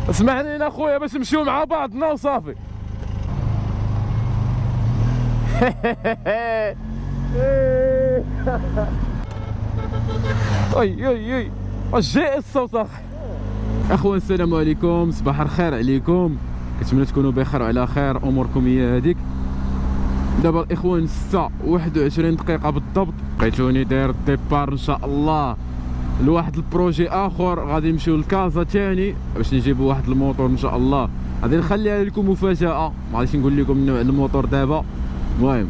اسمعني اخويا باش نمشيو مع بعضنا وصافي. اي واش جاي الصوت اخي. اخوان السلام عليكم، صباح الخير عليكم، كنتمنى تكونوا بخير وعلى خير، اموركم هي هذيك. دابا الاخوان 6:21 دقيقه بالضبط، لقيتوني داير الديبار ان شاء الله لواحد البروجي اخر. غادي نمشيو لكازا ثاني باش نجيبوا واحد الموتور ان شاء الله. غادي نخليها لكم مفاجاه، ما غاديش نقول لكم نوع الموتور دابا. المهم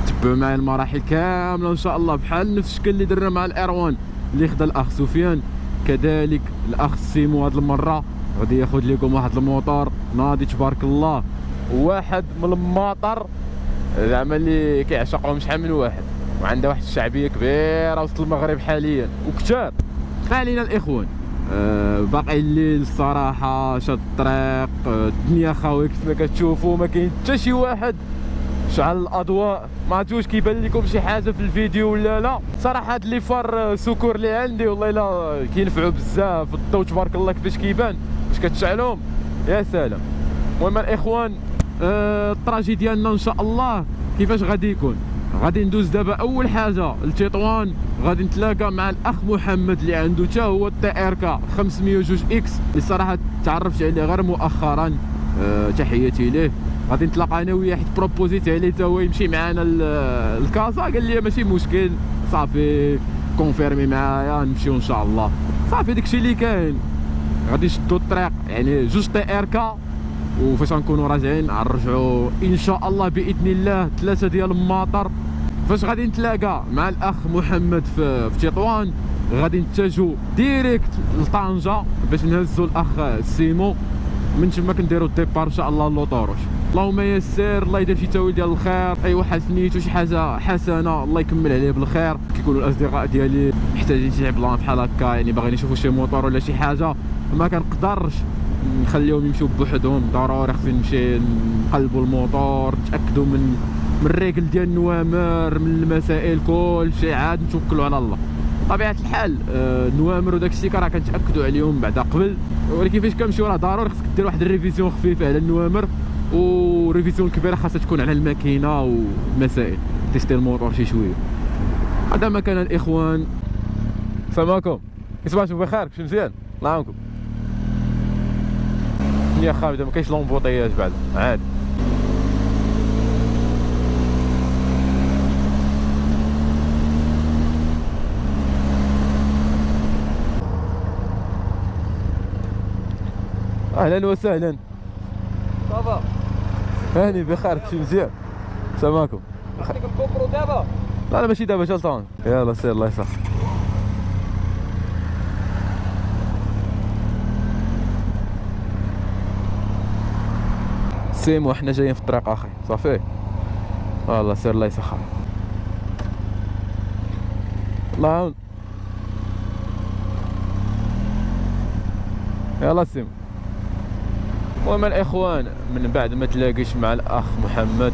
تبعوا معايا المراحل كامله ان شاء الله، بحال نفس الشكل اللي درنا مع الايروان اللي خدا الاخ سفيان، كذلك الاخ سيمو هاد المره غادي ياخذ لكم واحد الموتور ناضي تبارك الله، واحد من الماطر زعما اللي كيعشقهم شحال من واحد، وعنده واحد الشعبيه كبيره وسط المغرب حاليا وكثار. ما علينا الاخوان، باقي الليل الصراحه، شاد الطريق، الدنيا خاويه كيف ما كتشوفوا، ما كاين حتى شي واحد. شعل الاضواء، ما عرفتوش كيبان لكم شي حاجه في الفيديو ولا لا. صراحه هاد لي فار سكور اللي عندي والله الا كينفعوا بزاف، الضوء تبارك الله كيفاش كيبان باش كتشعلهم يا سلام. المهم الاخوان، الطراجي ديالنا ان شاء الله كيفاش غادي يكون. غادي ندوز دابا اول حاجه لتطوان، غادي نتلاقى مع الاخ محمد اللي عنده حتى هو التي ار كا 502 اكس اللي صراحه تعرفت عليه غير مؤخرا، تحياتي ليه. غادي نتلاقى انا وياه حيت بروبوزيت عليه حتى هو يمشي معنا لكازا، قال لي ماشي مشكل صافي، كونفيرمي معايا نمشيو ان شاء الله. صافي داكشي اللي كاين. غادي نشدو الطريق يعني جوج تي ار كا، وفاش غنكونوا راجعين غنرجعوا ان شاء الله باذن الله 3 ديال الماطر. فاش غادي نتلاقى مع الاخ محمد في تطوان، غادي نتجهوا ديريكت لطنجه باش نهزوا الاخ سيمو، من تما كنديروا الديبار ان شاء الله لوطوروش. اللهم يسر، الله يدير شي تاويل ديال الخير. اي واحد سميتو شي حاجه حسنه الله يكمل عليه بالخير. كيكونوا الاصدقاء ديالي محتاجين شي بلان بحال هكا، يعني باغيين يشوفوا شي موتور ولا شي حاجه، ما كنقدرش نخليهم يمشيو بوحدهم، ضروري خصني نمشي نقلبوا الموتور، نتاكدوا من الريكل ديال النوامر، من المسائل كل شيء، عاد نتوكلوا على الله. بطبيعه الحال النوامر وداك الشيء راه كنتاكدوا عليهم بعدا قبل، ولكن فاش كنمشيو راه ضروري خصك دير واحد الريفيزيون خفيفه على النوامر، وريفيزيون كبيره خاصها تكون على الماكينه والمسائل، تيستي الموتور شي شويه. هذا ما كان الاخوان. السلام عليكم، كيصبحتوا بخير؟ كلشي مزيان؟ الله يعاونكم. الدنيا خابده، ما كاينش لومبوطياج بعد عادي. اهلا وسهلا. صافا هاني بخير، كلشي مزيان؟ السلام عليكم. عندك الكوبرو دابا؟ لا ماشي دابا، جالطون. يلا سير الله يسخر. سيمو حنا جايين في الطريق اخي، صافي والله سير الله يسخر. الله يعاون. يلا سيمو. المهم الاخوان، من بعد ما تلاقيش مع الاخ محمد،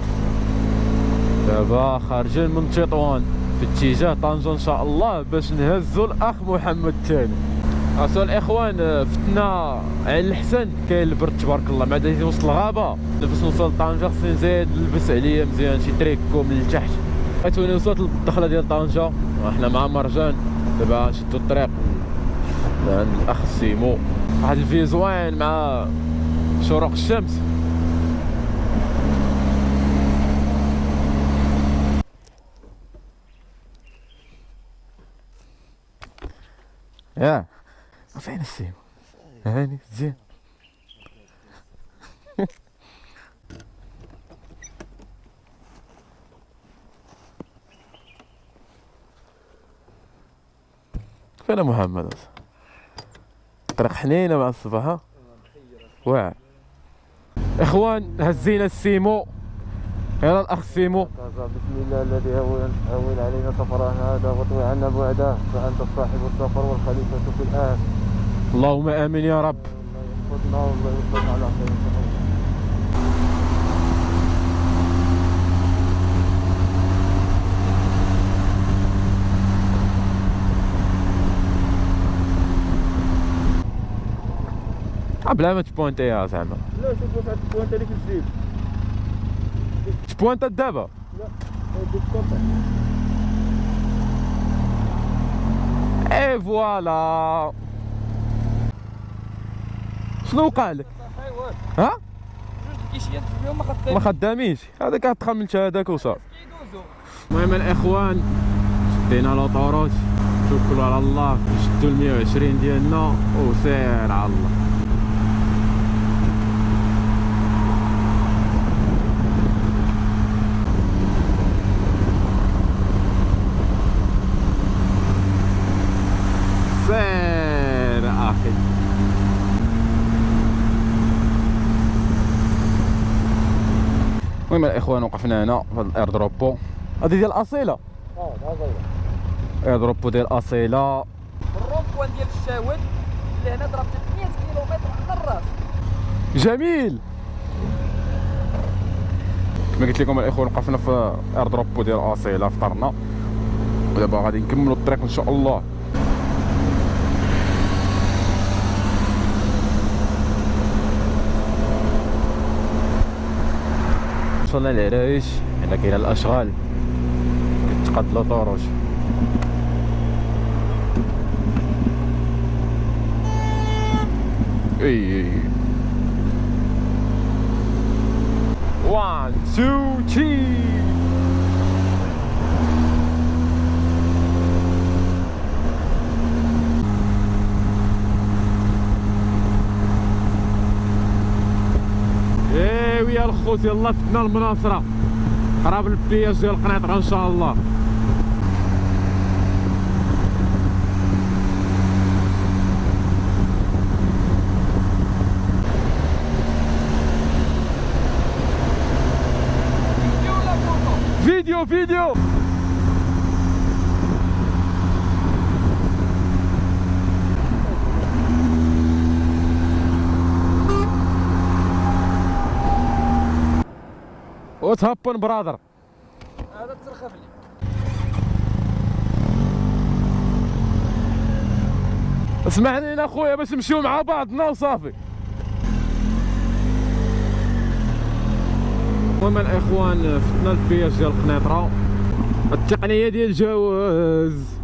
دابا خارجين من تطوان في اتجاه طنجة ان شاء الله باش نهزوا الاخ محمد الثاني. اصلا الاخوان فتنا على الحسن، كاين البرد تبارك الله، ما عاد وسط الغابه. باش نوصل لطنجة خصني نزيد نلبس عليا مزيان شي تريكو من التحت. عيتوني وصلت للدخله ديال طنجة، احنا مع مرجان. دابا نشدو الطريق عند الاخ سيمو، واحد الفي زوين مع شروق الشمس. يا فين السيمو؟ هاني زين. فين محمد؟ طريق حنينه مع الصباح. ها واعر. اخوان هزينا السيمو، يلا الاخ سيمو. بسم الله الذي هون علينا سفرنا هذا وطوي عنا بعده، فانت صاحب السفر والخليفه في الارض. اللهم امين يا رب. الله يحفظنا والله يوفقنا على خير. بلا ما تبوانتيها زعما. لا شوف واحد البوانت اللي في الجيب. تبوانتات دابا. لا هادي الكوطة. اي فوالا. شنو وقع لك؟ ها؟ جوج الكيشيات فيهم ما خدامينش، هذاك كتخملت هذاك وصافي. المهم الاخوان شدينا لوطوروت، توكلوا على الله، نشدوا ال 120 ديالنا وسير على الله. سير اخي. المهم الاخوان وقفنا هنا في الايردروبو، هذه ديال الاصيله. ايردروبو ديال الاصيله. الرومبوان ديال الشاود اللي هنا ضربت 100 كيلومتر على الراس. جميل. كما قلت لكم الاخوان وقفنا في ايردروبو ديال الاصيله، فطرنا ودابا غادي نكملوا الطريق ان شاء الله. وصلنا للعرايش، هنا كاينه الاشغال كتقاد لوطوروت. اي 1 2 3. ايوا يا الخوت يلا فتنا المناصرة، قراب البياج ديال القنيطرة ان شاء الله. فيديو فيديو. وات هابن برادر. هذا ترخف لي. اسمعني انا اخويا باش نمشيو مع بعضنا وصافي. المهم الاخوان فتنا البياج ديال القنيطرة، التقنية ديال الجواز.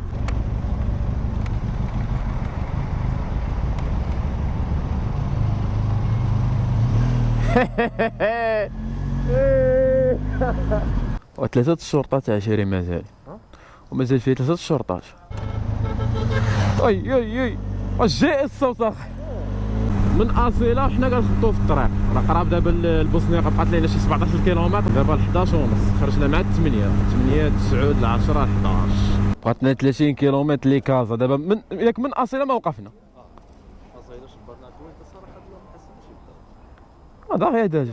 وثلاثة الشرطات عشري مازال، ومازال فيه ثلاثة الشرطات. اي اي اي اش جاي الصوت اخي من اصيله، وحنا كنخطو في الطريق. راه قراب دابا البوسنيقه بقات لينا شي 17 كيلومتر، دابا 11 ونص، خرجنا مع 8 9 10 11، بقات لنا 30 كيلومتر لكازا دابا. من ياك من اصيله ما وقفنا. اصيله شبرنا وانت الصراحه ما حسيتش هذا غير داجي.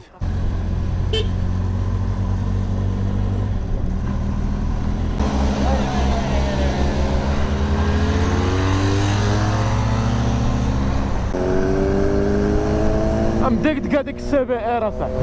مدقدق هذيك السبائر اصاحبي.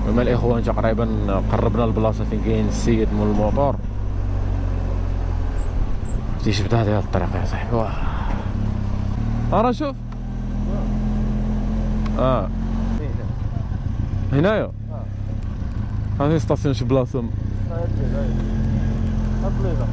هما الاخوان تقريبا قربنا البلاصه فين كاين السيد مول الموطور. بديت بدا هذه الطريق يا صاحبي. واه راه شوف هنايا هذه ستاسيون شي بلاصه. هاد الليله